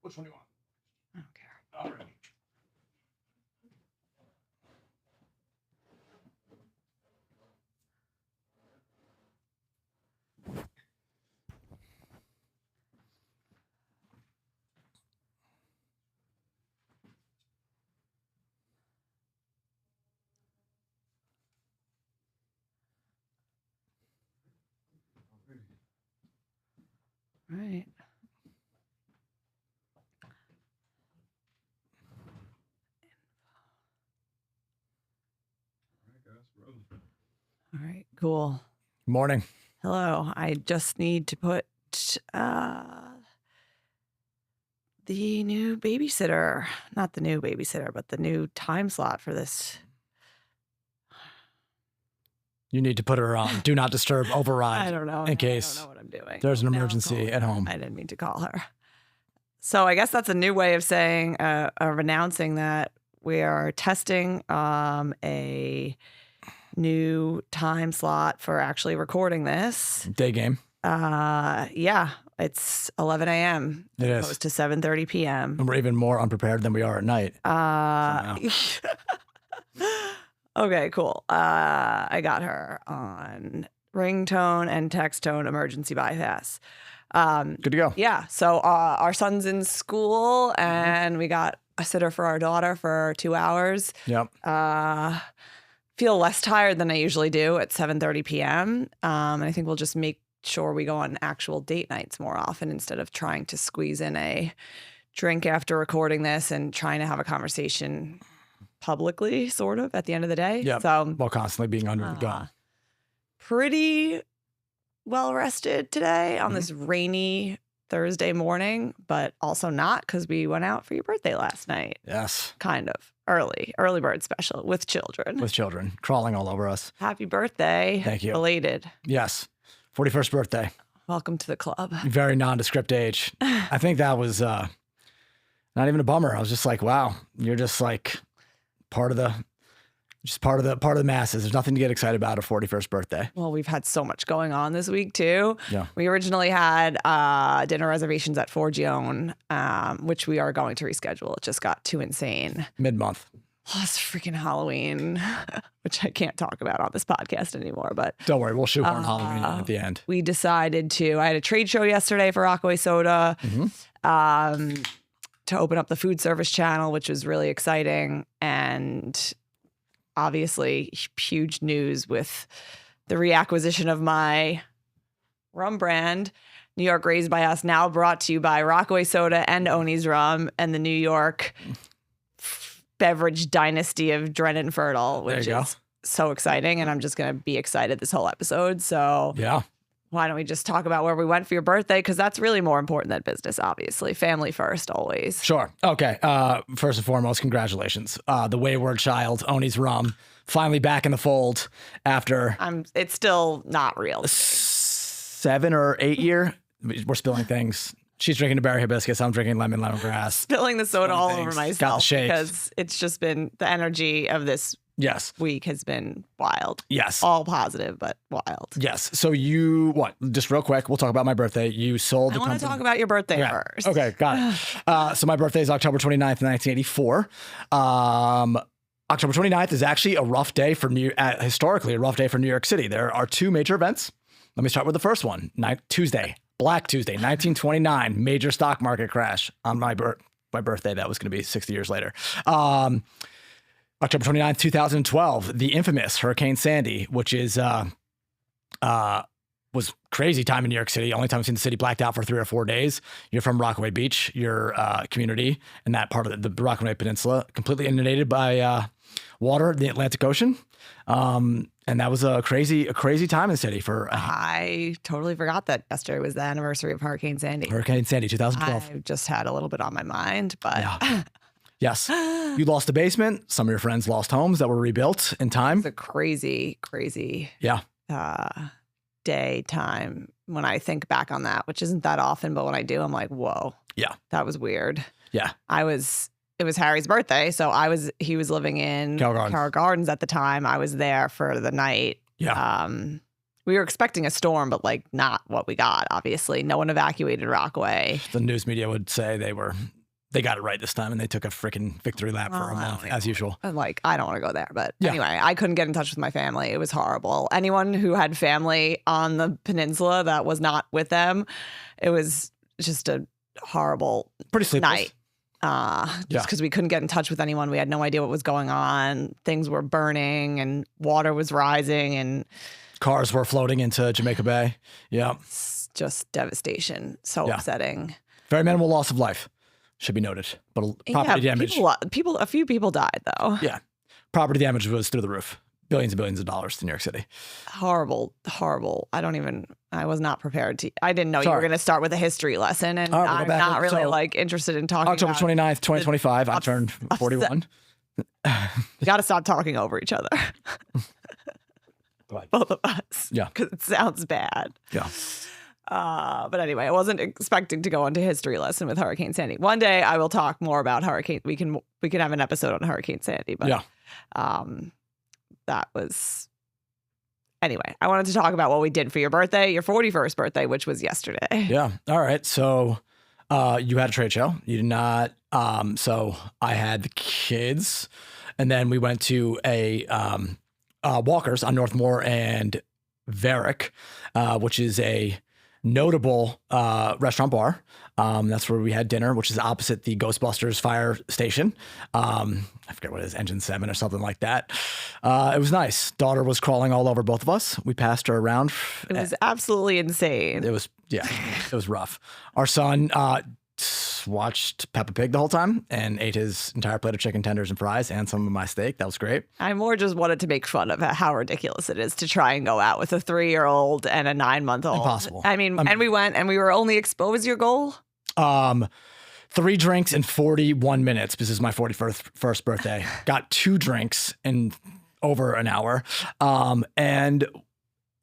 Which one do you want? I don't care. All right. Right. All right, cool. Morning. Hello. I just need to put the new babysitter, not the new babysitter, but the new time slot for this. You need to put her on Do Not Disturb override. I don't know. In case I don't know what I'm doing. there's an Now I'll emergency call at her. home. I didn't mean to call her. So I guess that's a new way of saying, of announcing that we are testing a new time slot for actually recording this. Day game. Yeah, it's 11 a.m. It as is. opposed to 7:30 p.m. And we're even more unprepared than we are at night. Okay, cool. I got her on ringtone and text tone emergency bypass. Good to go. Yeah. So our son's in school and we got a sitter for our daughter for 2 hours. Yep. Feel less tired than I usually do at 7:30 p.m. And I think we'll just make sure we go on actual date nights more often instead of trying to squeeze in a drink after recording this and trying to have a conversation publicly, sort of, at the end of the day. Yep. So While constantly being under the gun. pretty well rested today on this rainy Thursday morning, but also not because we went out for your birthday last night. Yes. Kind of early bird special with children. With children crawling all over us. Happy birthday. Thank you. Belated. Yes. 41st birthday. Welcome to the club. Very nondescript age. I think that was not even a bummer. I was just like, wow, you're just like part of the masses. There's nothing to get excited about at 41st birthday. Well, we've had so much going on this week too. Yeah. We originally had dinner reservations at Forgione, which we are going to reschedule. It just got too insane. Mid-month. Plus freaking Halloween, which I can't talk about on this podcast anymore. But Don't worry, we'll shoehorn Halloween in at the end. we decided to. I had a trade show yesterday for Rockaway Soda to open up the food service channel, which was really exciting. And obviously, huge news with the reacquisition of my rum brand, New York Raised by Us, now brought to you by Rockaway Soda and OWNEY'S Rum and the New York beverage dynasty of Drennan Fertile, which is so exciting. And I'm just going to be excited this whole episode. So Yeah. why don't we just talk about where we went for your birthday? Because that's really more important than business, obviously. Family first, always. Sure. Okay. First and foremost, congratulations. The wayward child, OWNEY'S Rum, finally back in the fold after It's still not real. 7 or 8 year. We're spilling things. She's drinking the berry hibiscus. I'm drinking lemongrass. Spilling the soda all over things. myself Got the shakes. because it's just been the energy of this Yes. week has been wild. Yes. All positive, but wild. Yes. So just real quick, we'll talk about my birthday. You sold I the want to company. talk about your birthday Okay. first. Okay, got it. So my birthday is October 29th, 1984. October 29th is actually a rough day for historically a rough day for New York City. There are 2 major events. Let me start with the first one. Black Tuesday, 1929, major stock market crash on my birthday. That was going to be 60 years later. October 29th, 2012, the infamous Hurricane Sandy, which is was crazy time in New York City. Only time I've seen the city blacked out for 3 or 4 days. You're from Rockaway Beach, your community, and that part of the Rockaway Peninsula, completely inundated by water, the Atlantic Ocean. And that was a crazy time in the city for I totally forgot that yesterday was the anniversary of Hurricane Sandy. Hurricane Sandy, 2012. I just had a little bit on my mind, but Yeah. Yes. You lost a basement. Some of your friends lost homes that were rebuilt in time. it's a crazy Yeah. daytime when I think back on that, which isn't that often, but when I do, I'm like, whoa. Yeah. That was weird. Yeah. It was Harry's birthday, so he was living in Carroll Gardens. Carroll Gardens at the time. I was there for the night. Yeah. we were expecting a storm, but like not what we got. Obviously, no one evacuated Rockaway. The news media would say they got it right this time, and they took a freaking victory lap for a month as usual. And like, I don't want to go there, but Yeah. anyway, I couldn't get in touch with my family. It was horrible. Anyone who had family on the peninsula that was not with them, it was just a horrible Pretty sleepless. night. Just because we couldn't get in touch with anyone. We had no idea what was going on. Things were burning and water was rising and Cars were floating into Jamaica Bay. Yeah. it's just devastation. So upsetting. Very minimal loss of life, should be noted. But property damage. A few people died though. Yeah. Property damage was through the roof. Billions and billions of dollars to New York City. Horrible. I was not prepared to. I didn't know you were going to start with a history lesson, and right, we'll I'm go back. not really So, like interested in talking October about 29th, 2025, I turned 41. You got to stop talking over each other. Both of us. Yeah. Because it sounds bad. Yeah. But anyway, I wasn't expecting to go into history lesson with Hurricane Sandy. One day I will talk more about Hurricane. We can have an episode on Hurricane Sandy. But that was. Anyway, I wanted to talk about what we did for your birthday, your 41st birthday, which was yesterday. Yeah. All right. So you had a trade show. You did not. So I had the kids, and then we went to a Walker's on Northmore and Varick, which is a notable restaurant bar. That's where we had dinner, which is opposite the Ghostbusters fire station. I forget what it is, Engine 7 or something like that. It was nice. Daughter was crawling all over both of us. We passed her around. It was absolutely insane. It was rough. Our son watched Peppa Pig the whole time and ate his entire plate of chicken tenders and fries and some of my steak. That was great. I more just wanted to make fun of how ridiculous it is to try and go out with a 3-year-old and a 9-month-old. Impossible. I mean, and we went and we were only exposed. What was your goal? 3 drinks in 41 minutes. This is my 41st birthday. Got 2 drinks in over an hour. And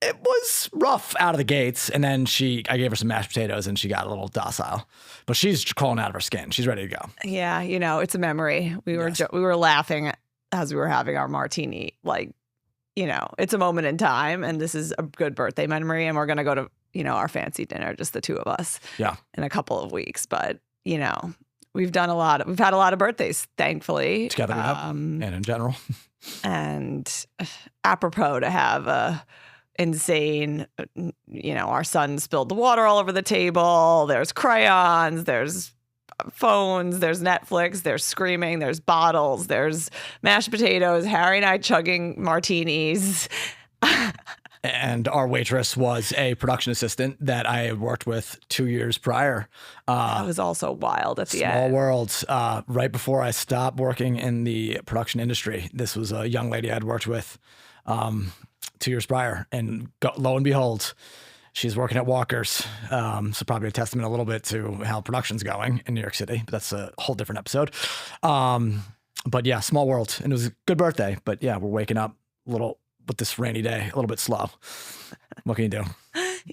it was rough out of the gates. And then I gave her some mashed potatoes and she got a little docile, but she's crawling out of her skin. She's ready to go. Yeah. It's a memory. We were laughing as we were having our martini. Like, it's a moment in time and this is a good birthday memory. And we're going to go to, our fancy dinner, just the two of us in a couple of weeks. But, we've had a lot of birthdays, thankfully. Together and in general. And apropos to have a insane, our son spilled the water all over the table. There's crayons, there's phones, there's Netflix, there's screaming, there's bottles, there's mashed potatoes, Harry and I chugging martinis. And our waitress was a production assistant that I had worked with 2 years prior. That was also wild at the end. Small world. Right before I stopped working in the production industry, this was a young lady I'd worked with 2 years prior. And lo and behold, she's working at Walker's. So probably a testament a little bit to how production's going in New York City. But that's a whole different episode. But yeah, small world. And it was a good birthday. But yeah, we're waking up a little with this rainy day, a little bit slow. What can you do?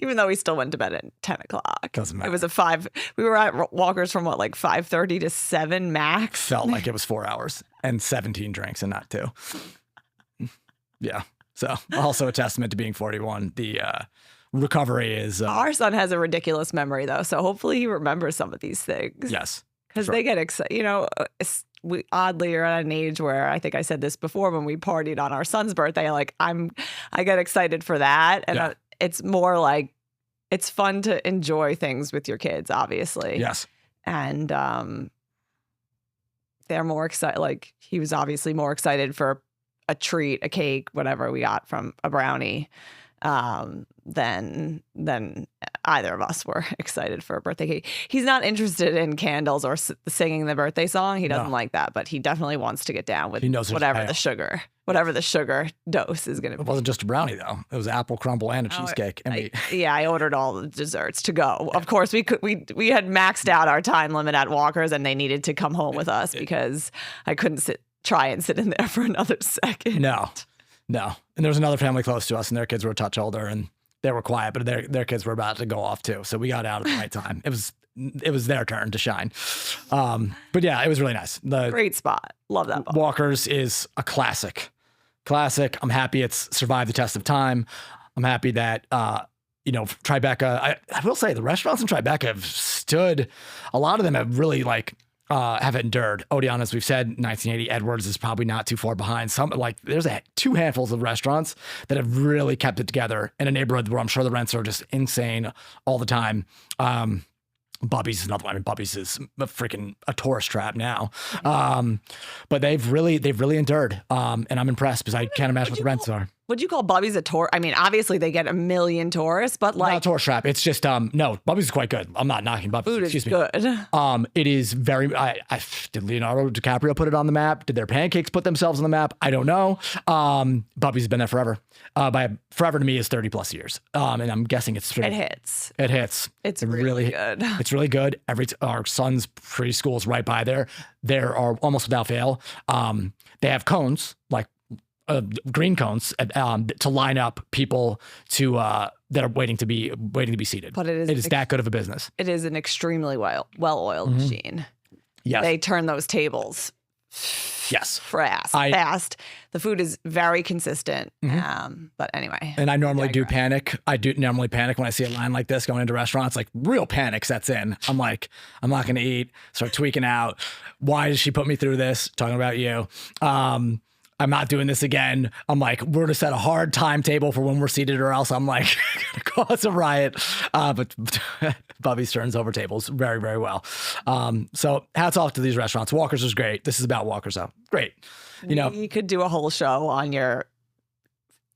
Even though we still went to bed at 10 o'clock. Doesn't matter. It was we were at Walker's from 5:30 to 7 max? Felt like it was 4 hours and 17 drinks and not 2. Yeah. So also a testament to being 41. The recovery is... Our son has a ridiculous memory though. So hopefully he remembers some of these things. Yes. Because they get excited, we oddly are at an age where I think I said this before when we partied on our son's birthday. Like I get excited for that, and it's more like it's fun to enjoy things with your kids, obviously. Yes, and they're more excited. Like he was obviously more excited for a treat, a cake, whatever we got from a brownie, than either of us were excited for a birthday cake. He's not interested in candles or singing the birthday song. He doesn't like that, but he definitely wants to get down with whatever the sugar dose is going to be. It wasn't just a brownie though. It was apple crumble and a cheesecake. And I ordered all the desserts to go. Of course, we had maxed out our time limit at Walker's and they needed to come home with us because I couldn't try and sit in there for another second. No. And there was another family close to us and their kids were a touch older and they were quiet, but their kids were about to go off too. So we got out at the right time. It was their turn to shine. But yeah, it was really nice. Great spot. Love that bar. Walker's is a classic. I'm happy it's survived the test of time. I'm happy that, Tribeca, I will say the restaurants in Tribeca have stood, a lot of them have really have endured. Odeon, as we've said, 1980, Edwards is probably not too far behind. There's two handfuls of restaurants that have really kept it together in a neighborhood where I'm sure the rents are just insane all the time. Bubby's is another one. I mean, Bubby's is a tourist trap now. But they've really endured. And I'm impressed because I can't imagine what the rents are. Would you call Bubby's a tour? I mean, obviously they get a million tourists, but Not a tourist trap. It's just, no, Bubby's is quite good. I'm not knocking Bubby's. Food is good. It is very, did Leonardo DiCaprio put it on the map? Did their pancakes put themselves on the map? I don't know. Bubby's has been there forever. By forever to me is 30 plus years. And I'm guessing it's It hits. It hits. It's really good. It's really good. Our son's preschool is right by there. There are almost without fail. They have cones, green cones, to line up people that are waiting to be seated. But it is that good of a business. It is an extremely well-oiled machine. Yes. They turn those tables. Yes. Fast. The food is very consistent. But anyway. And I normally do panic. I do normally panic when I see a line like this going into restaurants. Real panic sets in. I'm like, I'm not going to eat. Start tweaking out. Why did she put me through this? Talking about you. I'm not doing this again. I'm like, we're going to set a hard timetable for when we're seated or else I'm like, going to cause a riot. But Bubby's turns over tables very, very well. So hats off to these restaurants. Walker's is great. This is about Walker's though. Great. You could do a whole show on your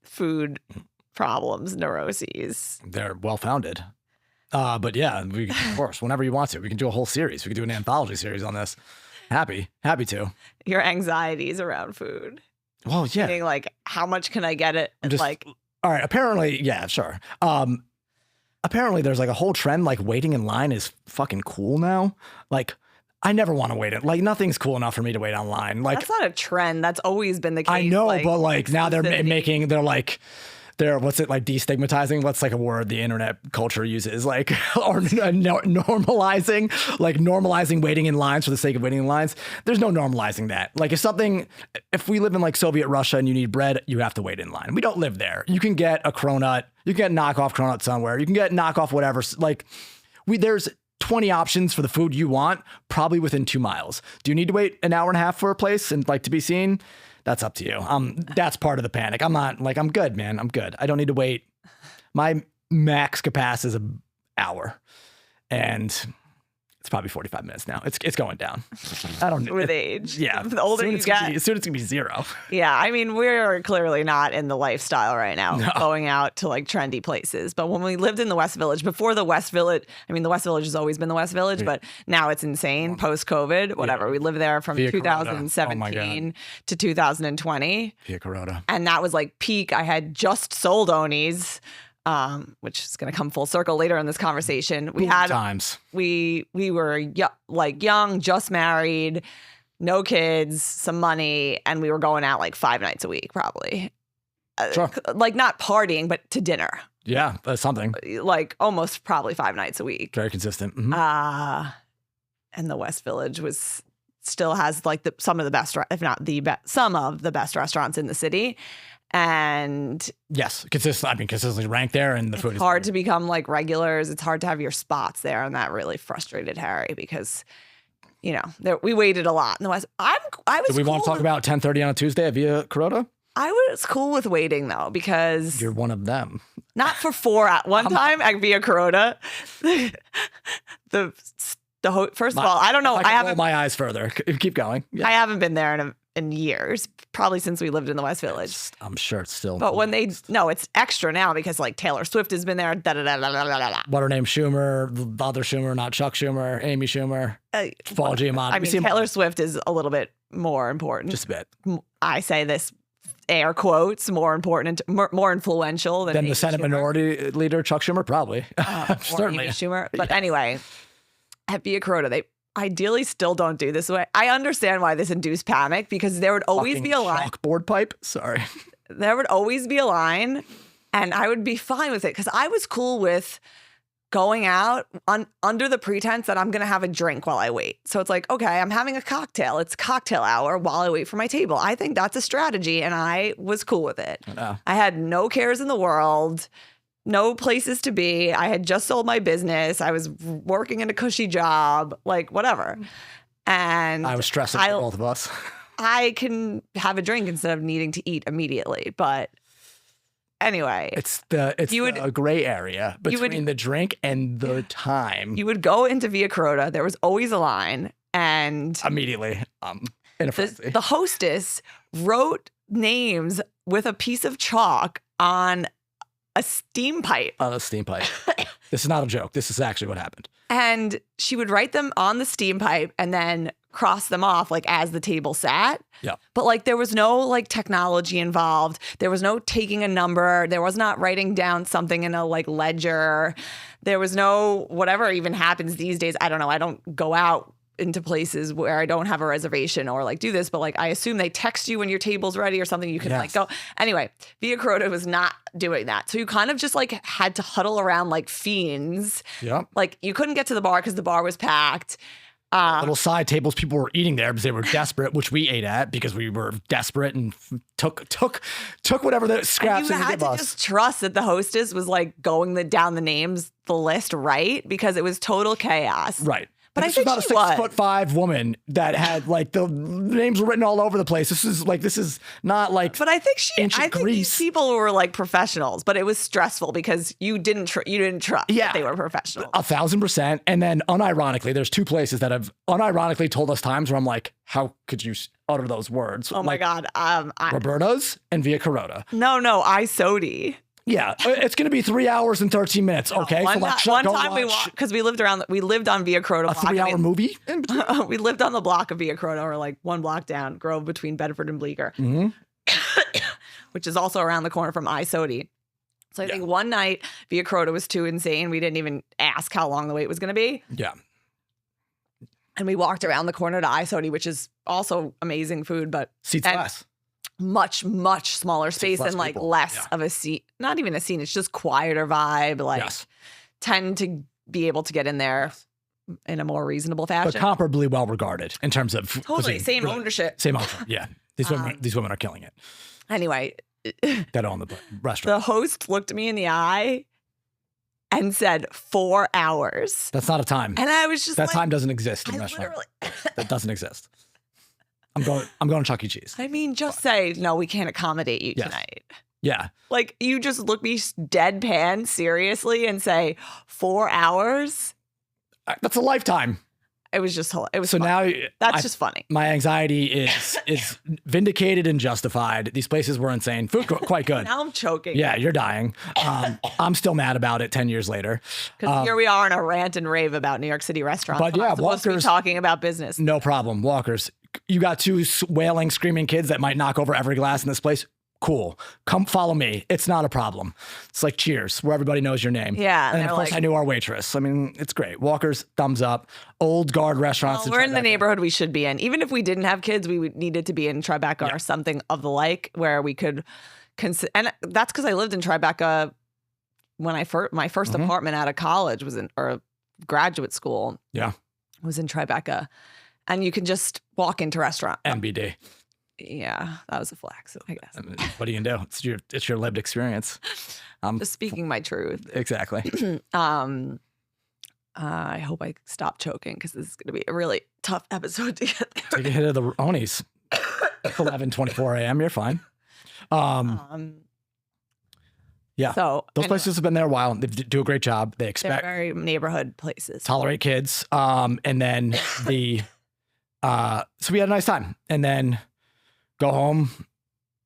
food problems, neuroses. They're well-founded. But yeah, of course, whenever you want to, we can do a whole series. We can do an anthology series on this. Happy to. Your anxieties around food. Well, yeah. Meaning, how much can I get it? All right. Apparently, yeah, sure. Apparently, there's a whole trend. Waiting in line is fucking cool now. I never want to wait it. Nothing's cool enough for me to wait online. That's not a trend. That's always been the case. I know, but now they're what's it destigmatizing? What's a word the internet culture uses? Or normalizing, normalizing waiting in lines for the sake of waiting in lines. There's no normalizing that. If we live in Soviet Russia and you need bread, you have to wait in line. We don't live there. You can get a cronut. You can get knockoff cronut somewhere. You can get knockoff whatever. There's 20 options for the food you want, probably within 2 miles. Do you need to wait an hour and a half for a place and to be seen? That's up to you. That's part of the panic. I'm not I'm good, man. I'm good. I don't need to wait. My max capacity is an hour, and it's probably 45 minutes now. It's going down. I don't know. With age. Yeah. The older you get. Soon it's going to be 0. Yeah. I mean, we're clearly not in the lifestyle right now, going out to trendy places. But when we lived in the West Village, before the West Village, the West Village has always been the West Village, but now it's insane post-COVID, whatever. We lived there from 2017 to 2020. Via Corona. And that was peak. I had just sold OWNEY'S. Which is going to come full circle later in this conversation. We were young, just married, no kids, some money, and we were going out 5 nights a week, probably. Sure. Not partying, but to dinner. Yeah, that's something. Almost probably 5 nights a week. Very consistent. Mm-hmm. And the West Village still has some of the best, if not the best, some of the best restaurants in the city. And yes, consistently ranked there, and the food is hard to become regulars. It's hard to have your spots there, and that really frustrated Harry because, we waited a lot in the West. I was. Do we want to talk about 10:30 on a Tuesday at Via Corona? I was cool with waiting though because you're one of them. Not for 4 at one time at Via Corona. First of all, I don't know. I haven't roll my eyes further. Keep going. Yeah. I haven't been there in years, probably since we lived in the West Village. I'm sure it's still. But when it's extra now because Taylor Swift has been there. What her name? Schumer, the other Schumer, not Chuck Schumer, Amy Schumer, Paul Giamatti. Taylor Swift is a little bit more important. Just a bit. I say this air quotes more important, more influential than the Senate Minority Leader Chuck Schumer, probably. Certainly Amy Schumer. But anyway, at Via Corona, they ideally still don't do this way. I understand why this induced panic because there would always be a line. Chalkboard pipe? Sorry. There would always be a line, and I would be fine with it because I was cool with going out under the pretense that I'm going to have a drink while I wait. So it's like, okay, I'm having a cocktail. It's cocktail hour while I wait for my table. I think that's a strategy, and I was cool with it. I had no cares in the world, no places to be. I had just sold my business. I was working in a cushy job, like whatever. And I was stressing for both of us. I can have a drink instead of needing to eat immediately, but anyway, it's a gray area between the drink and the time. You would go into Via Carota. There was always a line, and immediately, in a frenzy. The hostess wrote names with a piece of chalk on a steam pipe. On a steam pipe. This is not a joke. This is actually what happened. And she would write them on the steam pipe and then cross them off like as the table sat. Yeah. But like there was no like technology involved. There was no taking a number. There was not writing down something in a like ledger. There was no whatever even happens these days. I don't know. I don't go out into places where I don't have a reservation or like do this, but like I assume they text you when your table's ready or something. You can like go. Anyway, Via Carota was not doing that. So you kind of just like had to huddle around like fiends. Yeah. Like you couldn't get to the bar because the bar was packed. Little side tables, people were eating there because they were desperate, which we ate at because we were desperate and took whatever the scraps and you had to just trust that the hostess was like going down the names, the list right, because it was total chaos. Right. But I think about a 6'5" woman that had like the names were written all over the place. This is not like. But I think Greece. These people were like professionals, but it was stressful because you didn't trust that they were professionals. 1,000%. And then unironically, there's two places that have unironically told us times where I'm like, how could you utter those words? Oh my God. Roberta's and Via Carota. No, Isodi. Yeah, it's going to be 3 hours and 13 minutes. Okay, one time we walked because we lived on Via Carota. A 3-hour movie. We lived on the block of Via Carota, or like one block down, Grove between Bedford and Bleecker, which is also around the corner from Isodi. So I think one night Via Carota was too insane. We didn't even ask how long the wait was going to be. Yeah. And we walked around the corner to Isodi, which is also amazing food, but seats less. Much smaller space and like less of a scene. Not even a scene. It's just quieter vibe. Like tend to be able to get in there in a more reasonable fashion. But comparably well regarded in terms of totally same ownership. Same ownership. Yeah, these women are killing it. Anyway, that own the restaurant. The host looked me in the eye and said 4 hours. That's not a time. And I was just that time doesn't exist in restaurant. That doesn't exist. I'm going to Chuck E. Cheese. I mean, just say, no, we can't accommodate you tonight. Yeah. Like, you just look me deadpan seriously and say 4 hours? That's a lifetime. It was just, it was so funny. Now that's just funny. My anxiety is vindicated and justified. These places were insane. Food quite good. Now I'm choking. Yeah, you're dying. I'm still mad about it 10 years later. Because here we are on a rant and rave about New York City restaurants. But yeah, I'm supposed to be talking about business. No problem. Walkers. You got two wailing, screaming kids that might knock over every glass in this place. Cool. Come follow me. It's not a problem. It's like Cheers, where everybody knows your name. Yeah. And of course, I knew our waitress. I mean, it's great. Walkers, thumbs up. Old guard restaurants. Well, we're in the neighborhood we should be in. Even if we didn't have kids, we needed to be in Tribeca or something of the like, where we could and that's because I lived in Tribeca when my first apartment out of college was or graduate school. Yeah. Was in Tribeca. And you can just walk into restaurant. NBD. Yeah, that was a flex, I guess. I mean, what are you gonna do? It's your lived experience. Just speaking my truth. Exactly. I hope I stop choking because this is going to be a really tough episode to get there. Take a hit of the OWNEY'S. 11:24 a.m. You're fine. Yeah. So those places have been there a while. They do a great job. They expect they're very neighborhood places. Tolerate kids. And then so we had a nice time. And then go home,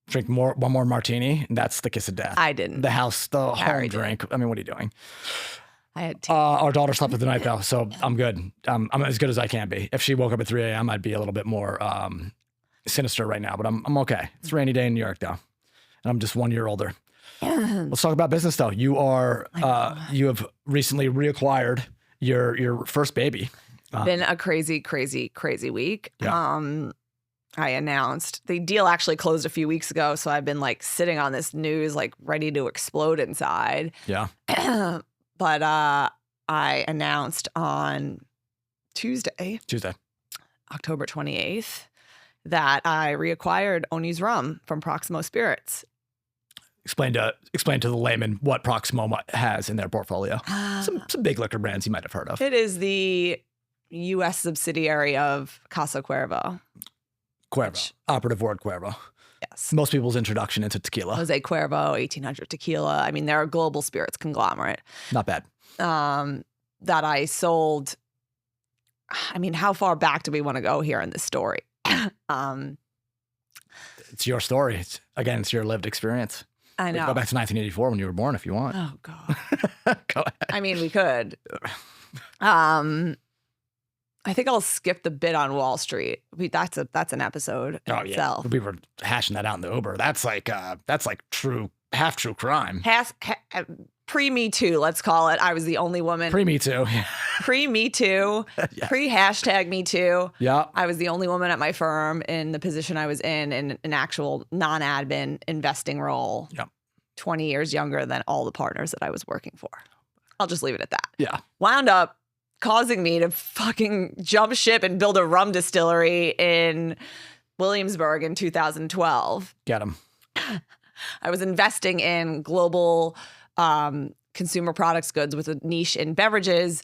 drink one more martini, and that's the kiss of death. I didn't. The home drink. I mean, what are you doing? I had tea. Our daughter slept with the night though, so I'm good. I'm as good as I can be. If she woke up at 3 a.m., I'd be a little bit more sinister right now, but I'm okay. It's a rainy day in New York though, and I'm just 1 year older. Let's talk about business though. You have recently reacquired your first baby. Been a crazy week. Yeah. I announced the deal actually closed a few weeks ago, so I've been like sitting on this news, like ready to explode inside. Yeah. But I announced on Tuesday, Tuesday. October 28th, that I reacquired OWNEY'S Rum from Proximo Spirits. Explain to the layman what Proximo has in their portfolio. Some big liquor brands you might have heard of. It is the U.S. subsidiary of Casa Cuervo. Cuervo. Operative word Cuervo. Yes. Most people's introduction into tequila. Jose Cuervo, 1800 tequila. I mean, they're a global spirits conglomerate. Not bad. That I sold. I mean, how far back do we want to go here in this story? It's your story. It's your lived experience. I know. Go back to 1984 when you were born if you want. Oh, God. Go ahead. I mean, we could. I think I'll skip the bit on Wall Street. That's an episode in itself. We were hashing that out in the Uber. That's like half true crime. Pre-Me Too, let's call it. I was the only woman. Pre-Me Too. Pre-Me Too. Yeah. Pre-hashtag Me Too. Yeah. I was the only woman at my firm in the position I was in an actual non-admin investing role. Yep. 20 years younger than all the partners that I was working for. I'll just leave it at that. Yeah. Wound up causing me to fucking jump ship and build a rum distillery in Williamsburg in 2012. Get him. I was investing in global consumer products goods with a niche in beverages,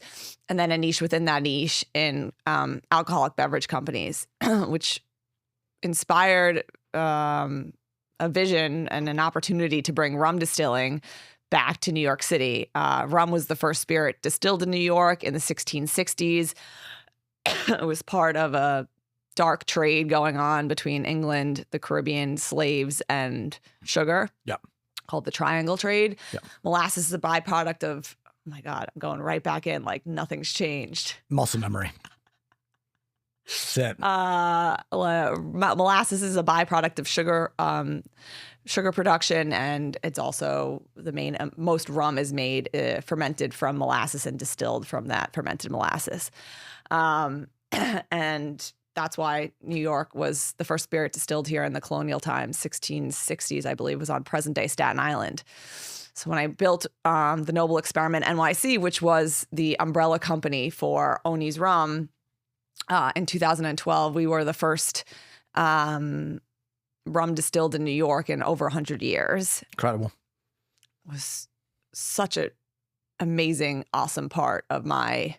and then a niche within that niche in alcoholic beverage companies, which inspired a vision and an opportunity to bring rum distilling back to New York City. Rum was the first spirit distilled in New York in the 1660s. It was part of a dark trade going on between England, the Caribbean, slaves, and sugar. Yep. Called the Triangle Trade. Yep. Molasses is a byproduct of, oh my God, I'm going right back in like nothing's changed. Muscle memory. That's it. Molasses is a byproduct of sugar production, and it's also the main. Most rum is made fermented from molasses and distilled from that fermented molasses, and that's why New York was the first spirit distilled here in the colonial times. 1660s, I believe, was on present-day Staten Island. So when I built the Noble Experiment NYC, which was the umbrella company for OWNEY'S Rum, in 2012, we were the first rum distilled in New York in over 100 years. Incredible. It was such an amazing, awesome part of my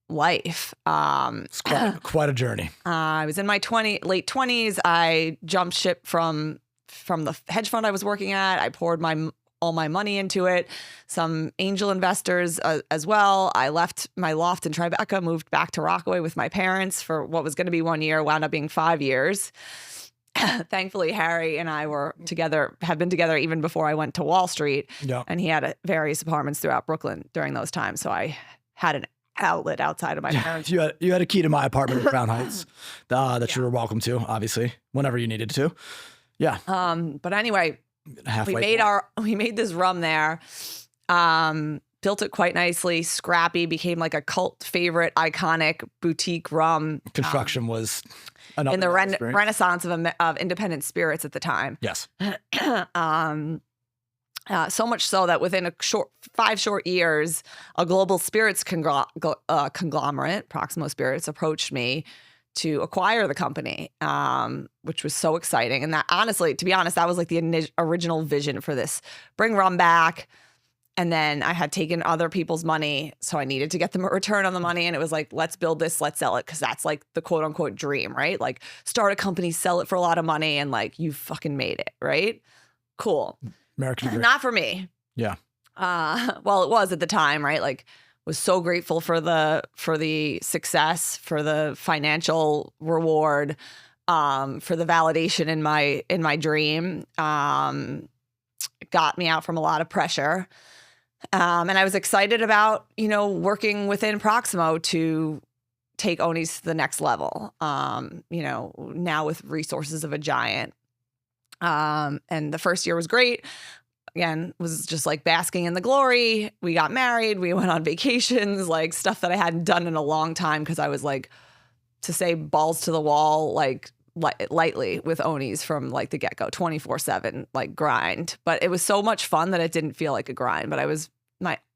life. It's quite a journey. I was in my late 20s. I jumped ship from the hedge fund I was working at. I poured all my money into it. Some angel investors as well. I left my loft in Tribeca, moved back to Rockaway with my parents for what was going to be 1 year, wound up being 5 years. Thankfully, Harry and I have been together even before I went to Wall Street. Yeah. And he had various apartments throughout Brooklyn during those times. So I had an outlet outside of my parents. You had a key to my apartment in Crown Heights that you were welcome to, obviously, whenever you needed to. Yeah. But anyway, halfway. We made this rum there. Built it quite nicely, scrappy, became like a cult favorite, iconic boutique rum. Construction was in the renaissance of independent spirits at the time. Yes. So much so that within 5 short years, a global spirits conglomerate, Proximo Spirits, approached me to acquire the company, which was so exciting. And that, honestly, to be honest, that was like the original vision for this. Bring rum back. And then I had taken other people's money, so I needed to get them a return on the money. And it was like, let's build this, let's sell it, because that's like the quote unquote dream, right? Like start a company, sell it for a lot of money, and like you fucking made it, right? Cool. American dream. Not for me. Yeah. Well, it was at the time, right? Like, was so grateful for the success, for the financial reward, for the validation in my dream. It got me out from a lot of pressure. And I was excited about, working within Proximo to take OWNEY'S to the next level, now with resources of a giant. And the first year was great. Again, was just like basking in the glory. We got married. We went on vacations, like stuff that I hadn't done in a long time because I was like, to say balls to the wall, like lightly with OWNEY'S from like the get-go, 24/7, like grind. But it was so much fun that it didn't feel like a grind. But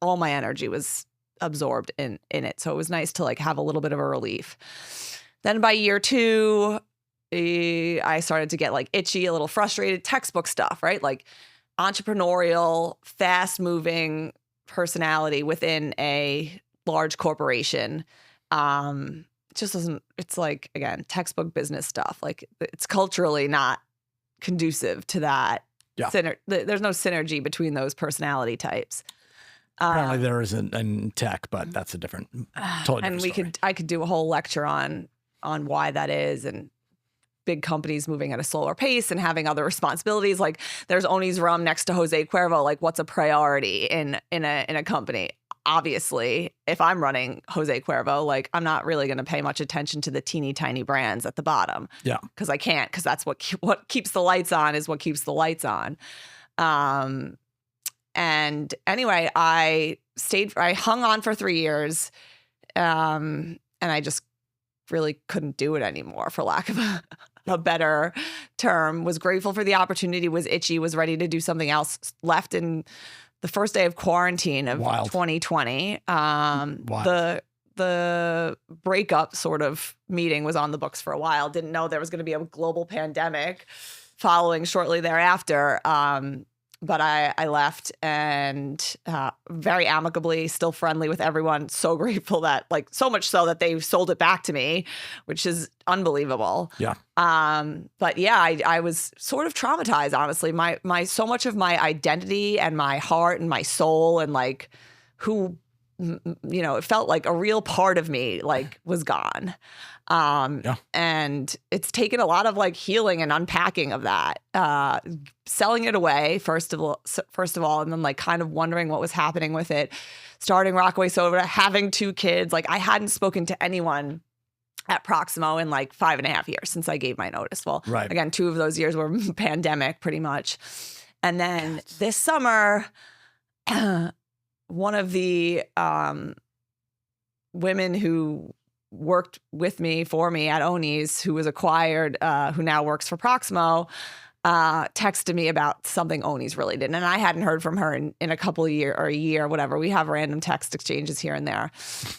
all my energy was absorbed in it. So it was nice to like have a little bit of a relief. Then by year 2, I started to get like itchy, a little frustrated, textbook stuff, right? Like entrepreneurial, fast moving personality within a large corporation. It just doesn't, it's like, again, textbook business stuff. Like it's culturally not conducive to that. Yeah. There's no synergy between those personality types. Apparently there isn't in tech, but that's a different, totally different story. I could do a whole lecture on why that is, and big companies moving at a slower pace and having other responsibilities. Like there's OWNEY'S Rum next to Jose Cuervo. Like what's a priority in a company? Obviously, if I'm running Jose Cuervo, like I'm not really going to pay much attention to the teeny tiny brands at the bottom. Yeah. Because I can't, because that's what keeps the lights on is what keeps the lights on. And anyway, I hung on for 3 years. And I just really couldn't do it anymore, for lack of a better term. Was grateful for the opportunity, was itchy, was ready to do something else. Left in the first day of quarantine of 2020. The breakup sort of meeting was on the books for a while. Didn't know there was going to be a global pandemic following shortly thereafter. But I left, and very amicably, still friendly with everyone. So grateful that, like, so much so that they sold it back to me, which is unbelievable. Yeah. But yeah, I was sort of traumatized, honestly. My so much of my identity and my heart and my soul and like who, you know, it felt like a real part of me like was gone. And it's taken a lot of like healing and unpacking of that, selling it away first of all, and then like kind of wondering what was happening with it, starting Rockaway Soda, having 2 kids. Like I hadn't spoken to anyone at Proximo in like 5.5 years since I gave my notice. Well, again, 2 of those years were pandemic pretty much. And then this summer, one of the women who worked with me, for me at OWNEY'S, who was acquired, who now works for Proximo, texted me about something OWNEY'S really did. And I hadn't heard from her in a couple of years or a year, whatever. We have random text exchanges here and there.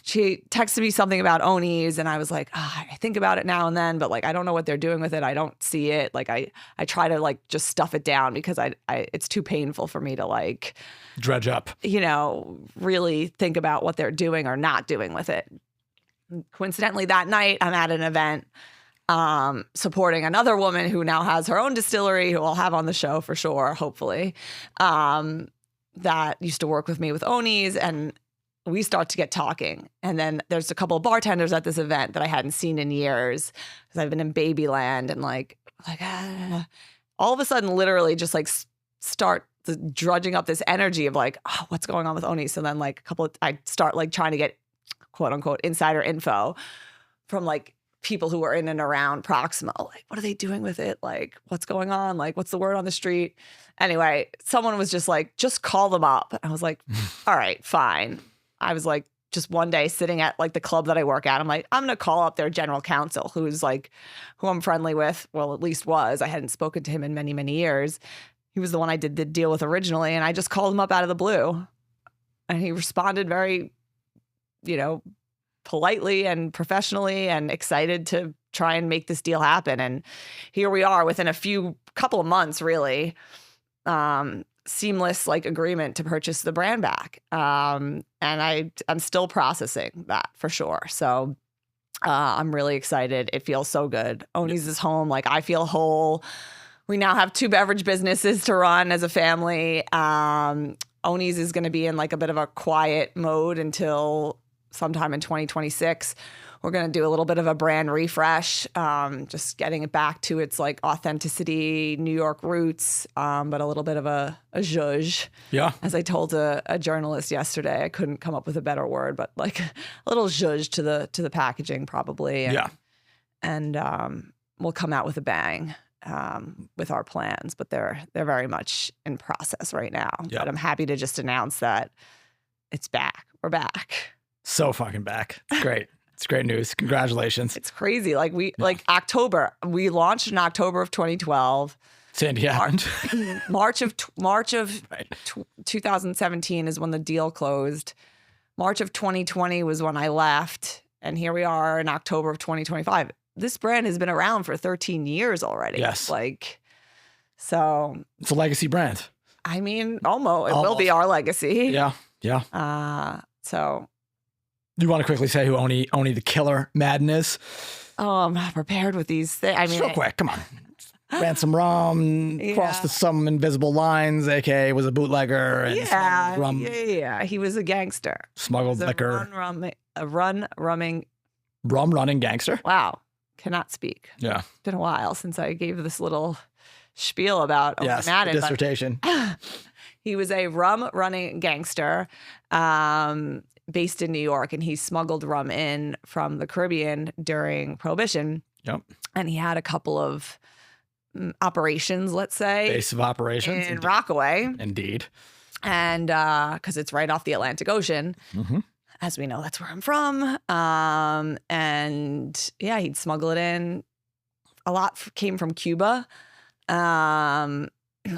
She texted me something about OWNEY'S, and I was like, I think about it now and then, but like, I don't know what they're doing with it. I don't see it. Like I try to like just stuff it down because it's too painful for me to like dredge up, you know, really think about what they're doing or not doing with it. Coincidentally, that night I'm at an event supporting another woman who now has her own distillery, who I'll have on the show for sure, hopefully, that used to work with me with OWNEY'S, and we start to get talking. And then there's a couple of bartenders at this event that I hadn't seen in years because I've been in babyland, and like all of a sudden, literally just like start drudging up this energy of like, oh, what's going on with OWNEY'S? So then like I start like trying to get quote unquote insider info from like people who are in and around Proximo. Like, what are they doing with it? Like, what's going on? Like, what's the word on the street? Anyway, someone was just like, just call them up. I was like, all right, fine. I was like, just one day sitting at like the club that I work at, I'm like, I'm going to call up their general counsel, who I'm friendly with. Well, at least was. I hadn't spoken to him in many, many years. He was the one I did the deal with originally. And I just called him up out of the blue. And he responded very, you know, politely and professionally and excited to try and make this deal happen. And here we are within a couple of months, really, seamless like agreement to purchase the brand back. And I'm still processing that for sure. So I'm really excited. It feels so good. OWNEY'S is home. Like I feel whole. We now have 2 beverage businesses to run as a family. OWNEY'S is going to be in like a bit of a quiet mode until sometime in 2026. We're going to do a little bit of a brand refresh, just getting it back to its like authenticity, New York roots, but a little bit of a zhuzh. Yeah. As I told a journalist yesterday, I couldn't come up with a better word, but like a little zhuzh to the packaging probably. And we'll come out with a bang with our plans, but they're very much in process right now. But I'm happy to just announce that it's back. We're back. So fucking back. It's great. It's great news. Congratulations. It's crazy. Like October, we launched in October of 2012. Sandy happened. March of 2017 is when the deal closed. March of 2020 was when I left, and here we are in October of 2025. This brand has been around for 13 years already. Yes. Like, so. It's a legacy brand. I mean, almost. It will be our legacy. Yeah. Yeah. So. You want to quickly say who Oni the Killer Madden is? Oh, I'm not prepared with these things. I mean, real quick, come on. Ran some rum, crossed some invisible lines, aka was a bootlegger. And smuggled rum. Yeah. He was a gangster. Smuggled liquor. Rum running gangster. Wow. Cannot speak. Yeah. It's been a while since I gave this little spiel about Madden. Dissertation. He was a rum running gangster based in New York, and he smuggled rum in from the Caribbean during Prohibition. Yep. And he had a couple of operations, let's say. Base of operations. In Rockaway. Indeed. And because it's right off the Atlantic Ocean. Mm-hmm. As we know, that's where I'm from. And yeah, he'd smuggle it in. A lot came from Cuba. A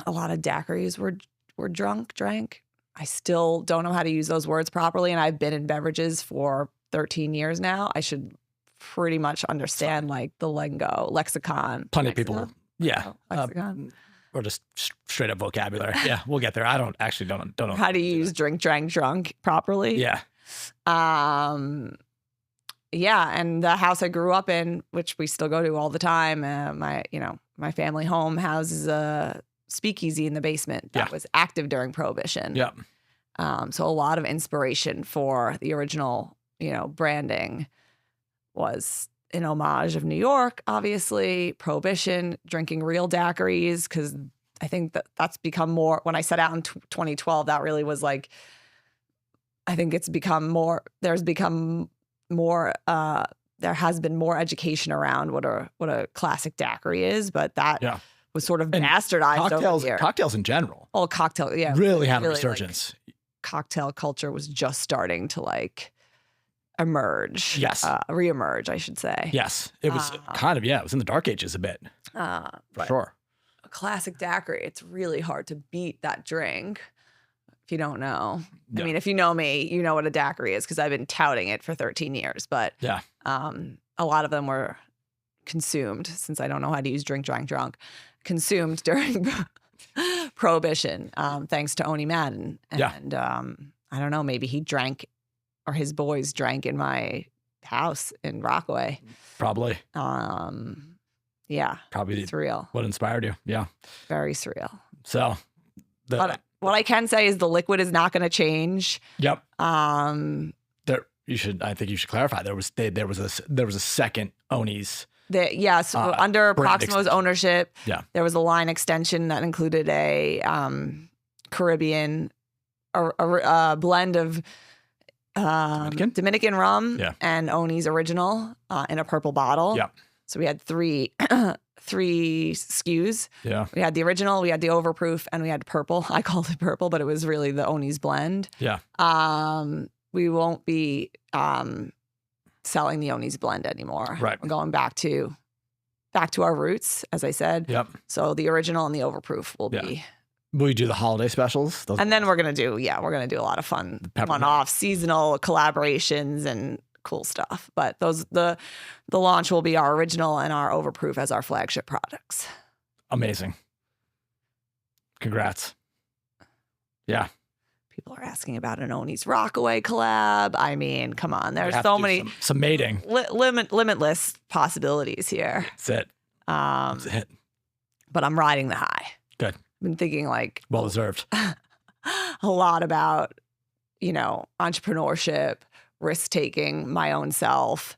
lot of daiquiris were drank. I still don't know how to use those words properly, and I've been in beverages for 13 years now. I should pretty much understand like the lexicon. Plenty of people. Yeah. Lexicon. Or just straight up vocabulary. Yeah, we'll get there. I don't know how to use drink, drank, drunk properly. Yeah. Yeah, and the house I grew up in, which we still go to all the time, my family home houses a speakeasy in the basement that was active during Prohibition. Yeah. So a lot of inspiration for the original, branding was an homage of New York, obviously, Prohibition, drinking real daiquiris, because I think that's become more, when I set out in 2012, that really was like, I think it's become more, there has been more education around what a classic daiquiri is, but that was sort of bastardized over here. Cocktails in general. Oh, cocktail, yeah. Really had a resurgence. Like, cocktail culture was just starting to like emerge. Yes. Reemerge, I should say. Yes. It was it was in the dark ages a bit. For sure. A classic daiquiri, it's really hard to beat that drink. If you don't know, I mean, if you know me, you know what a daiquiri is because I've been touting it for 13 years. But a lot of them were consumed, since I don't know how to use drink, drank, drunk, consumed during Prohibition, thanks to Owney Madden. And I don't know, maybe he drank, or his boys drank in my house in Rockaway. Probably. Yeah. Probably surreal. What inspired you? Yeah. Very surreal. So. What I can say is the liquid is not going to change. Yep. I think you should clarify. There was a second Owney's. Under Proximo's ownership, there was a line extension that included a Caribbean, a blend of Dominican rum and Owney's original in a purple bottle. Yeah. So we had three SKUs. Yeah. We had the original, we had the overproof, and we had purple. I called it purple, but it was really the Owney's blend. Yeah. We won't be selling the Owney's blend anymore. Right. We're going back to our roots, as I said. Yep. So the original and the overproof will be. Will you do the holiday specials? And then we're gonna do a lot of fun one-off seasonal collaborations and cool stuff. But the launch will be our original and our overproof as our flagship products. Amazing. Congrats. Yeah. People are asking about an Owney's Rockaway collab. I mean, come on. There's so many some mating. Limitless possibilities here. That's it. That's it. But I'm riding the high. Good. I've been thinking like well deserved. A lot about, entrepreneurship, risk taking, my own self.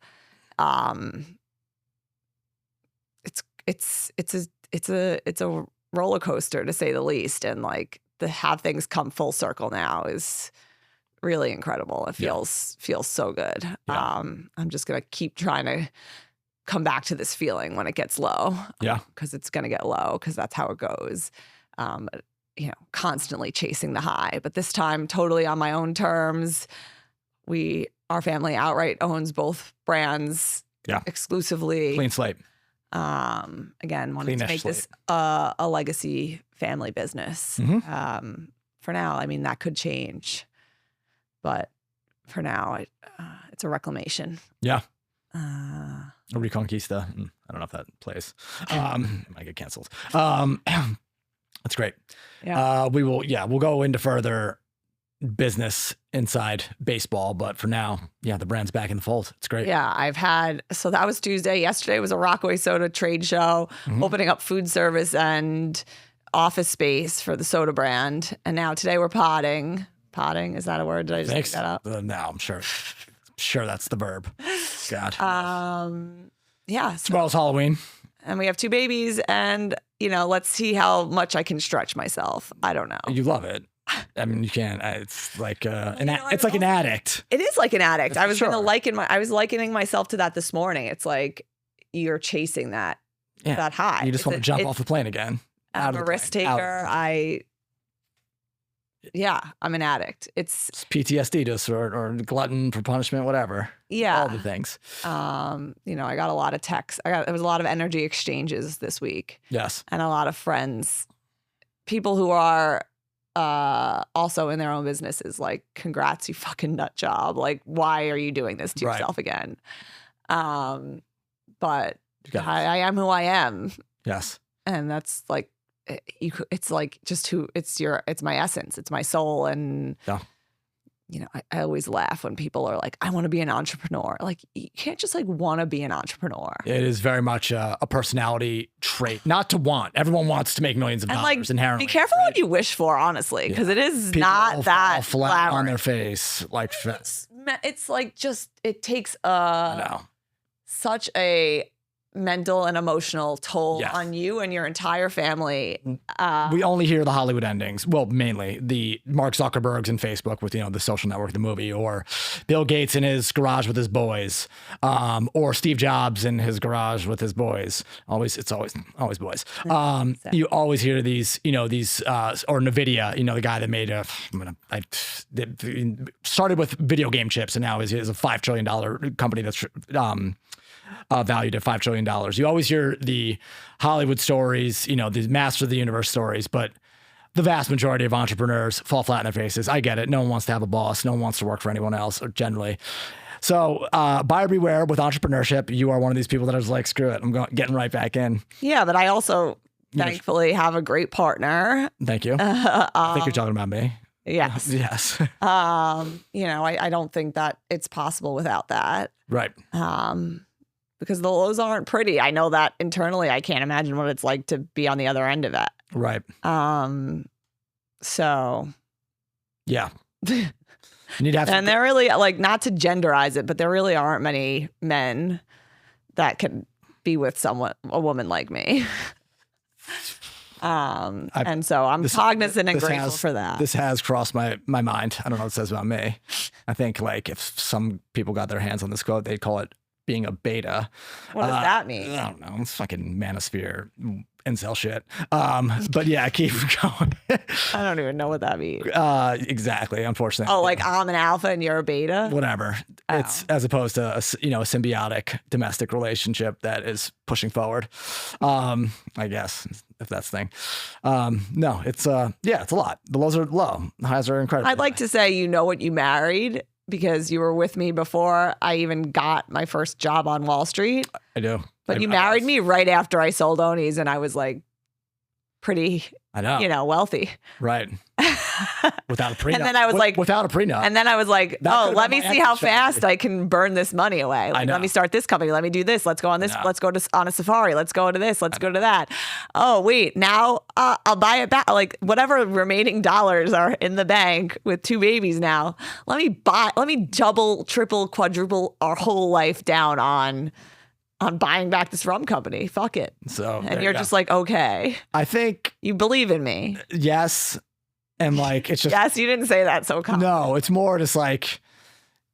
It's a roller coaster, to say the least, and like to have things come full circle now is really incredible. It feels so good. Yeah. I'm just gonna keep trying to come back to this feeling when it gets low. Yeah, because it's gonna get low, because that's how it goes. Constantly chasing the high, but this time totally on my own terms. Our family outright owns both brands exclusively. Clean slate. Again, wanted to make this a legacy family business. Mm-hmm. For now, I mean, that could change, but for now, it's a reclamation. Yeah. Uh, A Reconquista. I don't know if that plays. Might get canceled. That's great. Yeah. We'll go into further business inside baseball, but for now, the brand's back in the fold. It's great. Yeah, so that was Tuesday. Yesterday was a Rockaway Soda trade show, opening up food service and office space for the soda brand. And now today we're potting. Potting, is that a word? Did I just make that up? No, I'm sure that's the verb. God. Yeah. Tomorrow's Halloween. And we have 2 babies, and let's see how much I can stretch myself. I don't know. You love it. I mean, you can't. It's like an addict. It is like an addict. I was Sure. I was likening myself to that this morning. It's like you're chasing that high. You just want to jump off the plane again. I'm a risk taker. I'm an addict. It's PTSD or glutton for punishment, whatever. Yeah. All the things. I got a lot of texts. There was a lot of energy exchanges this week. Yes. And a lot of friends, people who are also in their own businesses, like, congrats, you fucking nut job. Like, why are you doing this to yourself again? But I am who I am. Yes. And that's like, it's like just it's my essence, it's my soul. And I always laugh when people are like, I want to be an entrepreneur. Like, you can't just like want to be an entrepreneur. It is very much a personality trait, not to want. Everyone wants to make millions of dollars inherently. Be careful what you wish for, honestly, because it is people not that flat on their face. Like, it's like it takes such a mental and emotional toll on you and your entire family. We only hear the Hollywood endings. Well, mainly the Mark Zuckerbergs and Facebook with, The Social Network, the movie, or Bill Gates in his garage with his boys, or Steve Jobs in his garage with his boys. It's always boys. You always hear these, or NVIDIA, the guy that made started with video game chips and now is a $5 trillion company that's, valued at $5 trillion. You always hear the Hollywood stories, the master of the universe stories, but the vast majority of entrepreneurs fall flat in their faces. I get it. No one wants to have a boss. No one wants to work for anyone else, or generally. So buyer beware with entrepreneurship. You are one of these people that I was like, screw it. I'm getting right back in. Yeah, but I also thankfully have a great partner. Thank you. I think you're talking about me. Yes. Yes. I don't think that it's possible without that. Right. Because the lows aren't pretty. I know that internally. I can't imagine what it's like to be on the other end of it. Right. So. Yeah. And they're really, like, not to genderize it, but there really aren't many men that can be with a woman like me. And so I'm cognizant and grateful for that. This has crossed my mind. I don't know what it says about me. I think, like, if some people got their hands on this quote, they'd call it being a beta. What does that mean? I don't know. It's fucking manosphere incel shit. But yeah, keep going. I don't even know what that means. Exactly. Unfortunately. Oh, like I'm an alpha and you're a beta? Whatever. It's as opposed to a symbiotic domestic relationship that is pushing forward. I guess, if that's the thing. No, it's it's a lot. The lows are low. The highs are incredible. I'd like to say, what you married, because you were with me before I even got my first job on Wall Street. I do. But you married me right after I sold OWNEY'S, and I was like pretty, wealthy. Right. Without a prenup. And then I was without a prenup. And then I was like, let me see how fast I can burn this money away. Like, let me start this company. Let me do this. Let's go on this. Let's go on a safari. Let's go to this. Let's go to that. Oh, wait, now I'll buy it back. Like, whatever remaining dollars are in the bank with 2 babies now, let me double, triple, quadruple our whole life down on buying back this rum company. Fuck it. So, and you're just like, okay. I think you believe in me. Yes. And like, it's just, yes, you didn't say that so confident. No, it's more just like,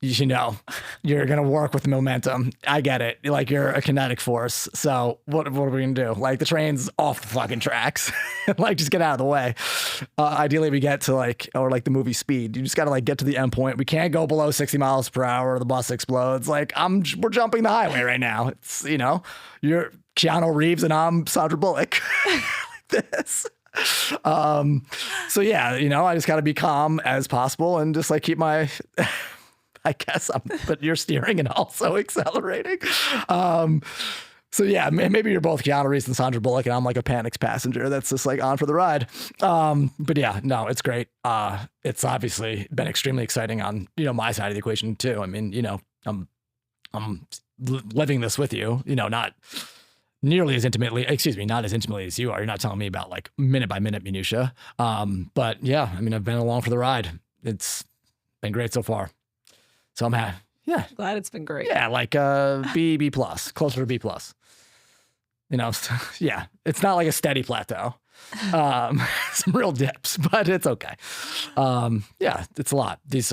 you're going to work with momentum. I get it. Like, you're a kinetic force. So what are we going to do? Like, the train's off the fucking tracks. Like, just get out of the way. Ideally, we get to like the movie Speed. You just got to like get to the end point. We can't go below 60 miles per hour or the bus explodes. Like, we're jumping the highway right now. It's, you're Keanu Reeves and I'm Sandra Bullock. Like this. So yeah, I just got to be calm as possible and just like keep my I guess but you're steering and also accelerating. So yeah, maybe you're both Keanu Reeves and Sandra Bullock, and I'm like a panicked passenger that's just like on for the ride. But yeah, no, it's great. It's obviously been extremely exciting on, my side of the equation too. I mean, I'm living this with you, not nearly as intimately, not as intimately as you are. You're not telling me about like minute by minute minutia. But yeah, I mean, I've been along for the ride. It's been great so far. So I'm happy. Yeah. Glad it's been great. Yeah. Like B plus, closer to B plus. Yeah, it's not like a steady plateau. Some real dips, but it's okay. Yeah, it's a lot. If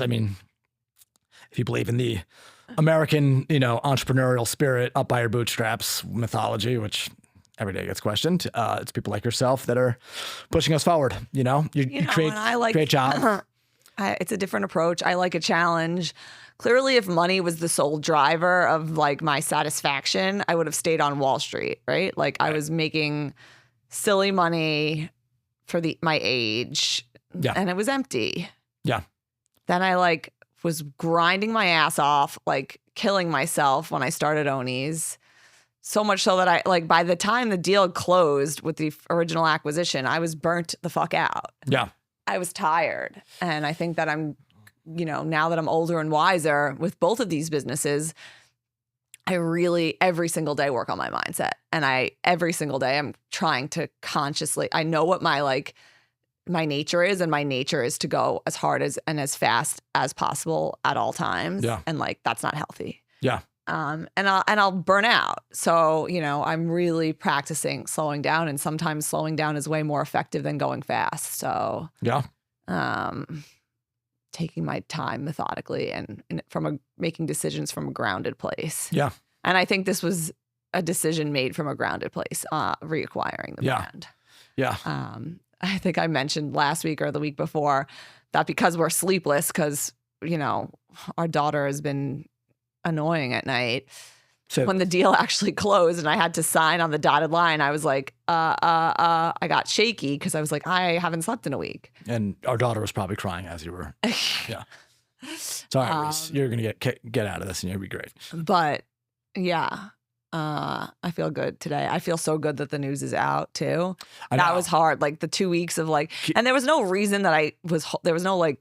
you believe in the American, entrepreneurial spirit, up by your bootstraps mythology, which every day gets questioned, it's people like yourself that are pushing us forward. You create jobs. It's a different approach. I like a challenge. Clearly, if money was the sole driver of like my satisfaction, I would have stayed on Wall Street, right? Like I was making silly money for my age, and it was empty. Yeah. Then I was grinding my ass off, like killing myself when I started OWNEY'S. So much so that by the time the deal closed with the original acquisition, I was burnt the fuck out. Yeah. I was tired. And I think that I'm, now that I'm older and wiser with both of these businesses, I really every single day work on my mindset. And every single day I'm trying to consciously, I know what my nature is, and my nature is to go as hard and as fast as possible at all times. Yeah. And that's not healthy. Yeah. And I'll burn out. So, I'm really practicing slowing down, and sometimes slowing down is way more effective than going fast. So, yeah. Taking my time methodically and making decisions from a grounded place. Yeah. And I think this was a decision made from a grounded place, reacquiring the brand. Yeah. I think I mentioned last week or the week before that because we're sleepless, because, our daughter has been annoying at night. So when the deal actually closed and I had to sign on the dotted line, I was like, I got shaky because I was like, I haven't slept in a week. And our daughter was probably crying as you were. Yeah. Sorry, Reese. You're going to get out of this and you'll be great. But yeah, I feel good today. I feel so good that the news is out too. That was hard. Like the 2 weeks of and there was no reason that there was no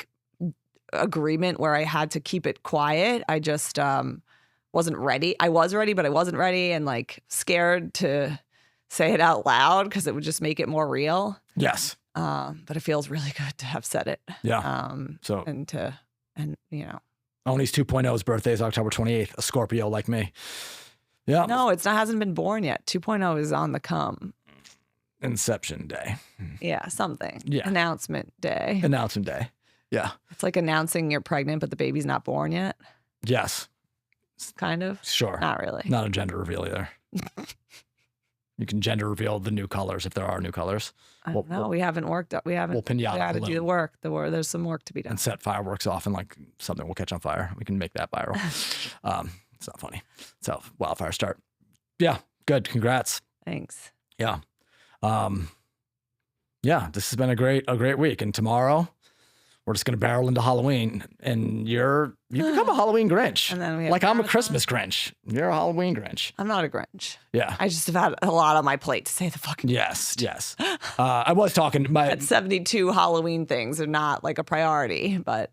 agreement where I had to keep it quiet. I just wasn't ready. I was ready, but I wasn't ready, and scared to say it out loud because it would just make it more real. Yes. But it feels really good to have said it. Yeah. OWNEY'S 2.0's birthday is October 28th, a Scorpio like me. Yeah. No, hasn't been born yet. 2.0 is on the come. Inception day. Yeah, something. Yeah. Announcement day. Announcement day. Yeah. It's like announcing you're pregnant, but the baby's not born yet. Yes. Kind of. Sure. Not really. Not a gender reveal either. You can gender reveal the new colors if there are new colors. We haven't worked up. We haven't. We'll pinata. We got to do the work. There's some work to be done. And set fireworks off and something will catch on fire. We can make that viral. It's not funny. So wildfire start. Yeah. Good. Congrats. Thanks. Yeah. Yeah. This has been a great week. And tomorrow we're just going to barrel into Halloween, and you become a Halloween Grinch. And then I'm a Christmas Grinch. You're a Halloween Grinch. I'm not a Grinch. Yeah. I just have had a lot on my plate, to say the fucking Yes. I was talking at 72 Halloween things are not a priority, but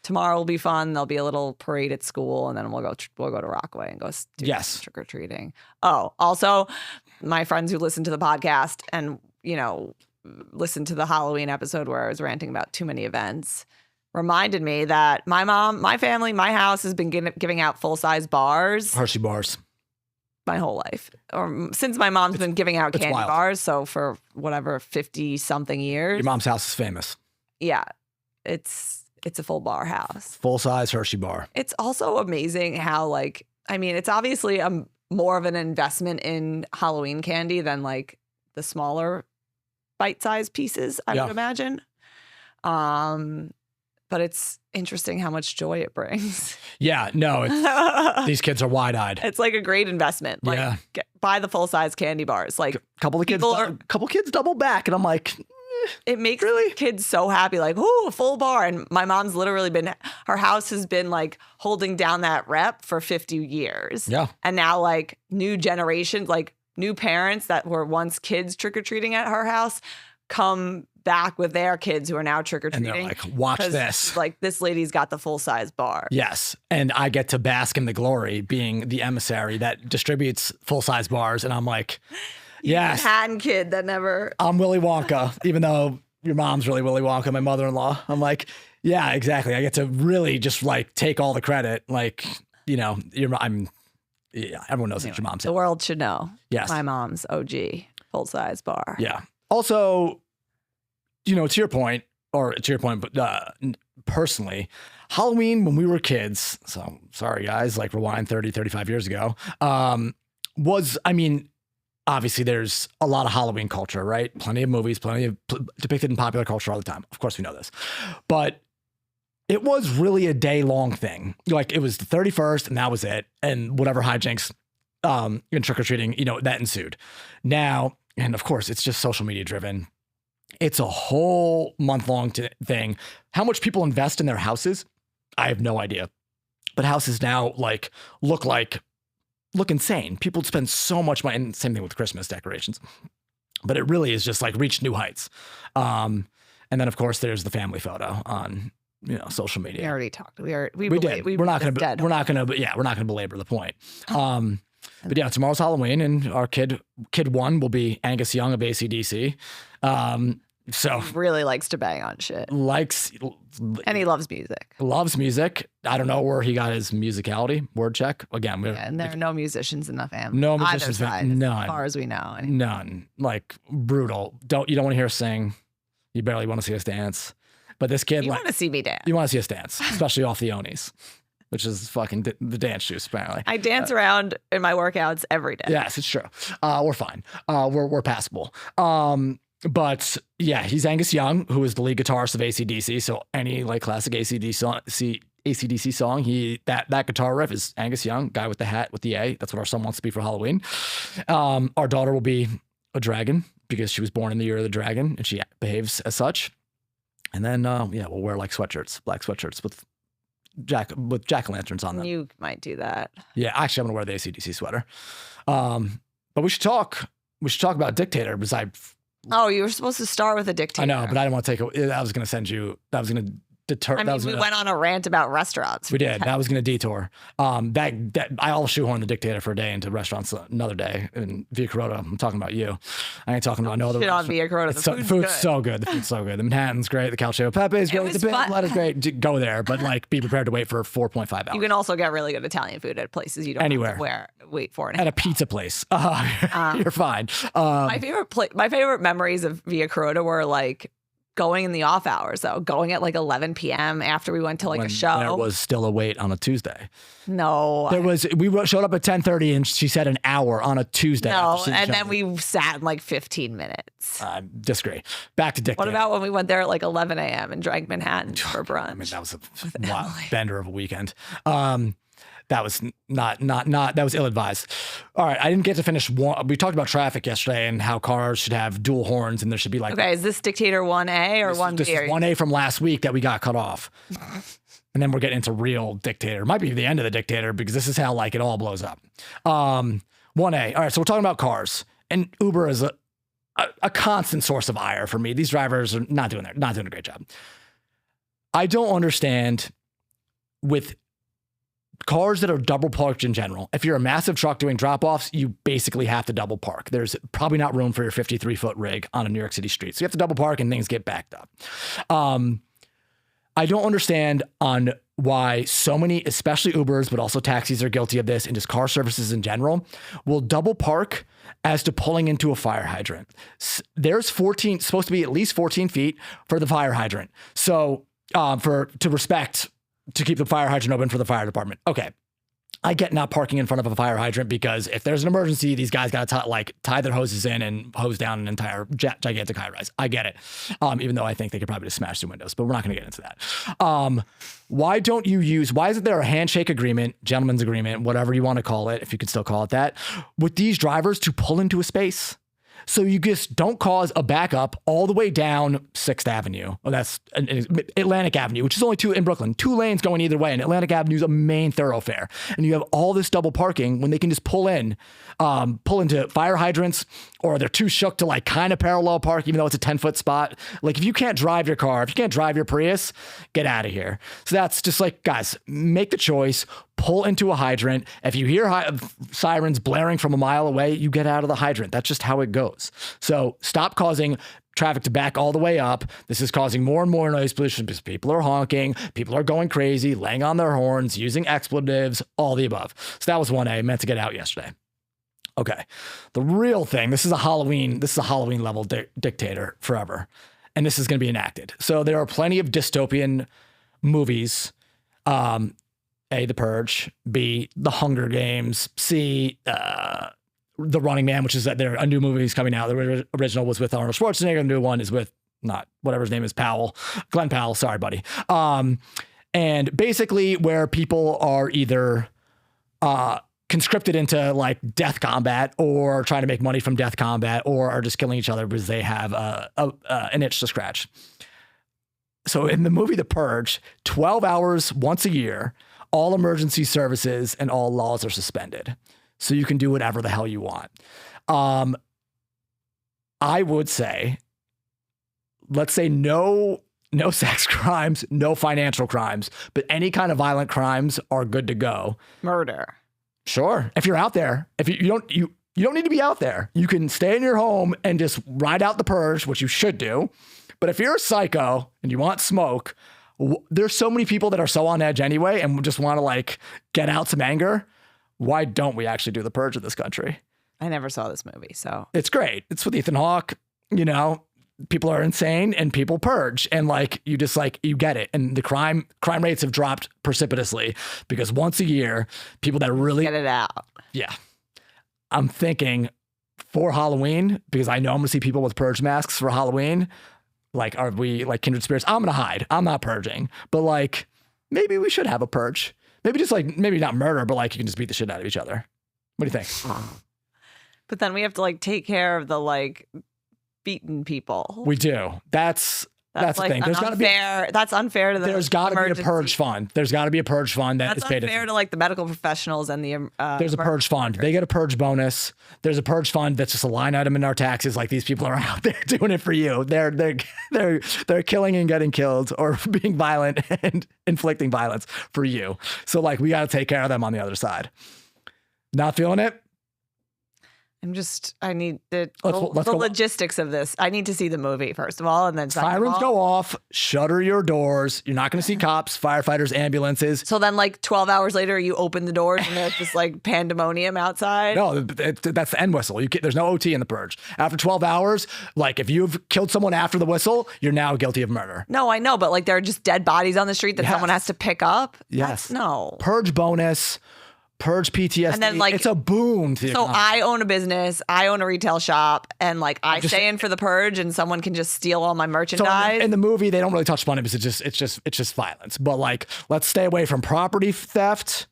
tomorrow will be fun. There'll be a little parade at school, and then we'll go to Rockaway and go do trick or treating. Oh, also, my friends who listen to the podcast and listen to the Halloween episode where I was ranting about too many events reminded me that my family, my house has been giving out full-size bars. Hershey bars. My whole life. Or since my mom's been giving out candy bars. So for 50-something years. Your mom's house is famous. Yeah. It's a full bar house. Full-size Hershey bar. It's also amazing how it's obviously more of an investment in Halloween candy than the smaller bite-sized pieces, I would imagine. But it's interesting how much joy it brings. Yeah, no, these kids are wide-eyed. It's a great investment. Buy the full-size candy bars. Couple kids double back, and I'm like, it makes Really? kids so happy. Like, ooh, a full bar. And my mom's literally her house has been like holding down that rep for 50 years. Yeah. And now like new generations, like new parents that were once kids trick-or-treating at her house come back with their kids who are now And trick-or-treating. they're like, watch this. Like, this lady's got the full-size bar. Yes. And I get to bask in the glory being the emissary that distributes full-size bars. And I'm like, yes. Manhattan kid that never... I'm Willy Wonka, even though your mom's really Willy Wonka, my mother-in-law. I'm like, yeah, exactly. I get to really just like take all the credit. Like, you know, everyone knows that your mom's. The world should know. Yes. My mom's OG full-size bar. Yeah. Also, you know, to your point, but personally, Halloween when we were kids, so sorry guys, like rewind 30, 35 years ago, obviously there's a lot of Halloween culture, right? Plenty of movies, depicted in popular culture all the time. Of course we know this. But it was really a day-long thing. Like it was the 31st and that was it. And whatever hijinks in trick-or-treating, you know, that ensued. Now, and of course, it's just social media driven. It's a whole month-long thing. How much people invest in their houses, I have no idea. But houses now look insane. People spend so much money, and same thing with Christmas decorations. But it really is just like reached new heights. And then of course there's the family photo on social media. We already talked. We did. We're not going to belabor the point. But yeah, tomorrow's Halloween, and our kid one will be Angus Young of AC/DC. So he really likes to bang on shit. And he loves music. Loves music. I don't know where he got his musicality. Word check. Again, and there are no musicians in the family. No musicians. None. As far as we know. None. Like brutal. You don't want to hear us sing. You barely want to see us dance. But this kid, you want to see me dance. You want to see us dance, especially off the OWNEY'S, which is fucking the dance juice, apparently. I dance around in my workouts every day. Yes, it's true. We're fine. We're passable. But yeah, he's Angus Young, who is the lead guitarist of AC/DC. So any like classic AC/DC song, that guitar riff is Angus Young, guy with the hat with the A. That's what our son wants to be for Halloween. Our daughter will be a dragon because she was born in the year of the dragon and she behaves as such. And then we'll wear like sweatshirts, black sweatshirts with jack-o'-lanterns on them. You might do that. Yeah, actually, I'm gonna wear the AC/DC sweater. But we should talk about Dictator because Oh, you were supposed to start with a Dictator. I know, but I didn't want to take it. I was going to send you. That was going to deter. We went on a rant about restaurants. We did. That was going to detour. I'll shoehorn the Dictator for a day into restaurants another day. In Via Carota, I'm talking about you. I ain't talking about no other. Shit on Via Carota. The food's so good. The food's so good. The Manhattan's great. The Calcio Pepe is great. The Pimp is great. Go there, but like be prepared to wait for 4.5 hours. You can also get really good Italian food at places you don't anywhere. Have to wait for it. At a pizza place, you're fine. My favorite memories of Via Carota were like going in the off hours, though, going at like 11 p.m. after we went to like a show. There was still a wait on a Tuesday. No. We showed up at 10:30 and she said an hour on a Tuesday. No, and then we sat in like 15 minutes. Disagree. Back to Dictator. What about when we went there at like 11 a.m. and drank Manhattan for brunch? I mean, that was a wild bender of a weekend. That was that was ill-advised. All right, I didn't get to finish one. We talked about traffic yesterday and how cars should have dual horns and there should be like. Okay, is this Dictator 1A or 1B? This is 1A from last week that we got cut off. And then we're getting into real Dictator. It might be the end of the Dictator because this is how like it all blows up. 1A. All right, so we're talking about cars. And Uber is a constant source of ire for me. These drivers are not doing a great job. I don't understand with cars that are double parked in general. If you're a massive truck doing drop-offs, you basically have to double park. There's probably not room for your 53-foot rig on a New York City street. So you have to double park and things get backed up. I don't understand on why so many, especially Ubers, but also taxis are guilty of this and just car services in general, will double park as to pulling into a fire hydrant. There's supposed to be at least 14 feet for the fire hydrant. So to keep the fire hydrant open for the fire department. Okay. I get not parking in front of a fire hydrant because if there's an emergency, these guys got to tie their hoses in and hose down an entire gigantic high rise. I get it. Even though I think they could probably just smash through windows, but we're not going to get into that. Why isn't there a handshake agreement, gentleman's agreement, whatever you want to call it, if you could still call it that, with these drivers to pull into a space? So you just don't cause a backup all the way down 6th Avenue. Oh, that's Atlantic Avenue, which is only in Brooklyn, 2 lanes going either way. And Atlantic Avenue is a main thoroughfare. And you have all this double parking when they can just pull into fire hydrants, or they're too shook to like kind of parallel park, even though it's a 10-foot spot. Like if you can't drive your car, if you can't drive your Prius, get out of here. So that's just like, guys, make the choice. Pull into a hydrant. If you hear sirens blaring from a mile away, you get out of the hydrant. That's just how it goes. So stop causing traffic to back all the way up. This is causing more and more noise pollution because people are honking, people are going crazy, laying on their horns, using expletives, all the above. So that was 1A, meant to get out yesterday. Okay. The real thing, this is a Halloween level dictator forever. And this is going to be enacted. So there are plenty of dystopian movies. A, The Purge, B, The Hunger Games, C, The Running Man, which is that there a new movie is coming out. The original was with Arnold Schwarzenegger. The new one is with whatever his name is, Glenn Powell. Sorry, buddy. And basically where people are either conscripted into like death combat or trying to make money from death combat or are just killing each other because they have an itch to scratch. So in the movie The Purge, 12 hours once a year, all emergency services and all laws are suspended. So you can do whatever the hell you want. I would say, let's say no sex crimes, no financial crimes, but any kind of violent crimes are good to go. Murder. Sure. If you're out there, if you don't need to be out there. You can stay in your home and just ride out the purge, which you should do. But if you're a psycho and you want smoke, there's so many people that are so on edge anyway and just want to like get out some anger. Why don't we actually do the purge in this country? I never saw this movie, so. It's great. It's with Ethan Hawke, people are insane and people purge and like, you just like, you get it. And the crime rates have dropped precipitously because once a year, people that really get it out. Yeah. I'm thinking for Halloween, because I know I'm gonna see people with purge masks for Halloween. Like, are we like kindred spirits? I'm going to hide. I'm not purging. But like, maybe we should have a purge. Maybe just like, maybe not murder, but like you can just beat the shit out of each other. What do you think? But then we have to like take care of the like beaten people. We do. That's the like thing. There's got to be that's unfair to the There's got to be a purge fund. There's got to be a purge fund that is paid. That's unfair to like the medical professionals and the there's a purge fund. They get a purge bonus. There's a purge fund that's just a line item in our taxes. Like these people are out there doing it for you. They're killing and getting killed or being violent and inflicting violence for you. So like we got to take care of them on the other side. Not feeling it? I need the logistics of this. I need to see the movie, first of all, and then sirens go off, shutter your doors. You're not going to see cops, firefighters, ambulances. So then like 12 hours later, you open the doors and there's just like pandemonium outside. No, that's the end whistle. There's no OT in the purge. After 12 hours, like if you've killed someone after the whistle, you're now guilty of murder. No, I know, but like there are just dead bodies on the street that someone has to pick up. Yes. No. Purge bonus. Purge PTSD. And then, like, it's a boon to the economy. I own a business, I own a retail shop, and like I stay in for the purge, and someone can just steal all my merchandise. So in the movie, they don't really touch money because it's just violence. But like, let's stay away from property theft.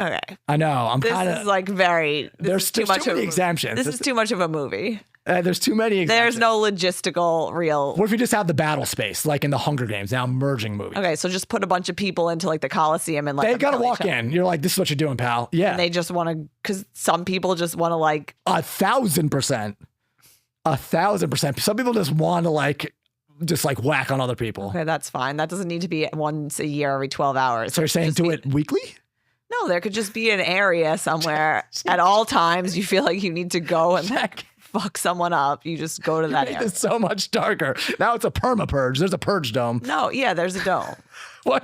Okay, I know. This is like very. There's too many exemptions. This is too much of a movie. There's too many exemptions. There's no logistical real. What if you just have the battle space, like in the Hunger Games, now merging movies? Okay, so just put a bunch of people into like the Coliseum and like they gotta walk in. You're like, this is what you're doing, pal. Yeah. And they just want to, because some people just want to like 1,000%. 1,000%. Some people just want to like whack on other people. Okay, that's fine. That doesn't need to be once a year, every 12 hours. So you're saying do it weekly? No, there could just be an area somewhere at all times you feel like you need to go and fuck someone up. You just go to that area. It's so much darker. Now it's a perma purge. There's a purge dome. No, yeah, there's a dome. What?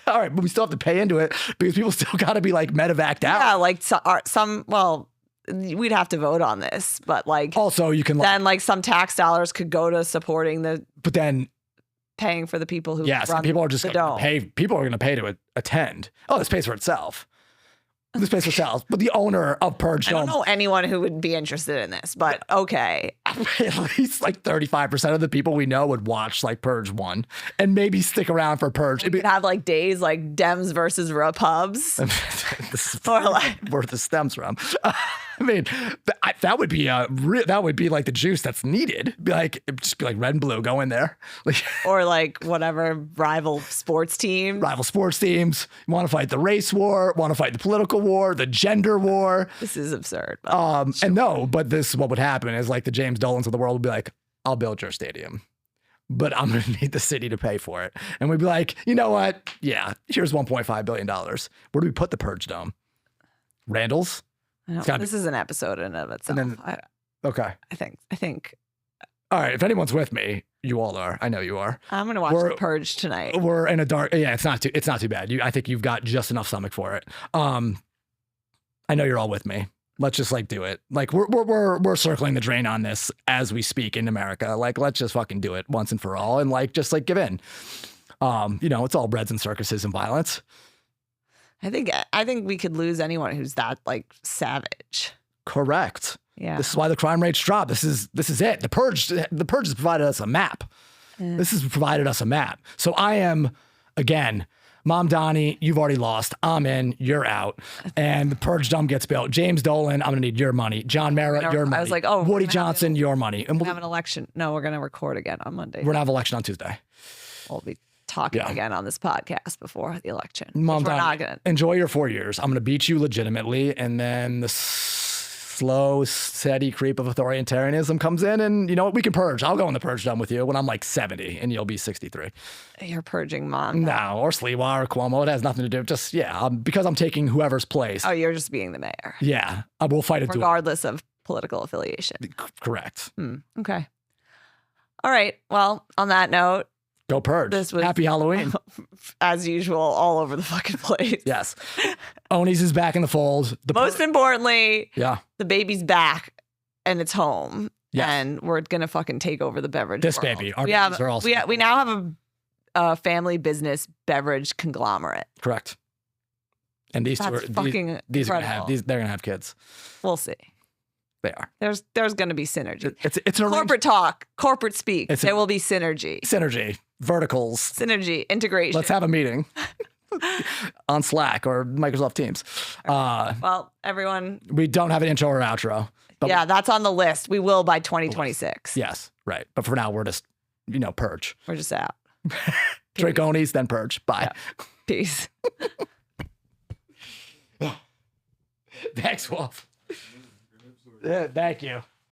All right, but we still have to pay into it because people still got to be like medevaced out. Yeah, like well, we'd have to vote on this, but like also you can then like some tax dollars could go to supporting the. But then. Paying for the people who run people are just the going dome. to pay. People are going to pay to attend. Oh, this pays for itself. This pays for itself. But the owner of Purge Dome. I don't know anyone who would be interested in this, but okay. At least like 35% of the people we know would watch like Purge 1 and maybe stick around for Purge. We could have like days like Dems versus Repubs. This is or like where the stems from. I mean, that would be that would be like the juice that's needed. Just be like red and blue, go in there. Like, Or like whatever rival sports team. rival sports teams want to fight the race war, want to fight the political war, the gender war. This is absurd. And no, but this what would happen is like the James Dolans of the world would be like, I'll build your stadium, but I'm going to need the city to pay for it. And we'd be like, you know what? Yeah, here's $1.5 billion. Where do we put the Purge Dome? Randall's? This is an episode in and of itself. And then, okay. I think All right. If anyone's with me, you all are. I know you are. I'm going to watch The Purge tonight. We're in a dark. Yeah, it's not too bad. I think you've got just enough stomach for it. I know you're all with me. Let's just like do it. Like we're circling the drain on this as we speak in America. Like let's just fucking do it once and for all and like just like give in. It's all breads and circuses and violence. I think we could lose anyone who's that like savage. Correct. Yeah. This is why the crime rates drop. This is it. The purge has provided us a map. Yeah. This has provided us a map. So I am, again, Mom Donnie, you've already lost. I'm in, you're out. And the Purge Dome gets built. James Dolan, I'm gonna need your money. John Mara, your money. I was like, oh, Woody Johnson, your money. And we'll have an election. No, we're gonna record again on Monday. We're gonna have an election on Tuesday. We'll be talking again on this podcast before the election. Mom Donnie, enjoy your 4 years. I'm gonna beat you legitimately, and then the slow, steady creep of authoritarianism comes in, and you know what? We can purge. I'll go in the Purge Dome with you when I'm like 70, and you'll be 63. You're purging Mom. No, or Sliwa or Cuomo. It has nothing to do. Just because I'm taking whoever's place. Oh, you're just being the mayor. Yeah, I will fight it regardless of political affiliation. Correct. Okay. All right. Well, on that note, go purge. This was Happy Halloween. As usual, all over the fucking place. Yes. OWNEY'S is back in the fold. Most importantly, the baby's back and it's home. Yes. And we're going to fucking take over the beverage This world. baby. Our babies are also we now have a family business beverage conglomerate. Correct. And these That's two fucking they're going to have kids. We'll see. They are. There's going to be synergy. It's an corporate talk, corporate speak. There will be synergy. Synergy, verticals, synergy, integration. Let's have a meeting on Slack or Microsoft Teams. Well, everyone, we don't have an intro or outro. But that's on the list. We will by 2026. Yes, right. But for now, we're just purge. We're just out. Drink OWNEY'S, then purge. Bye. Yeah. Peace. Thanks, Wolf. Yeah, thank you.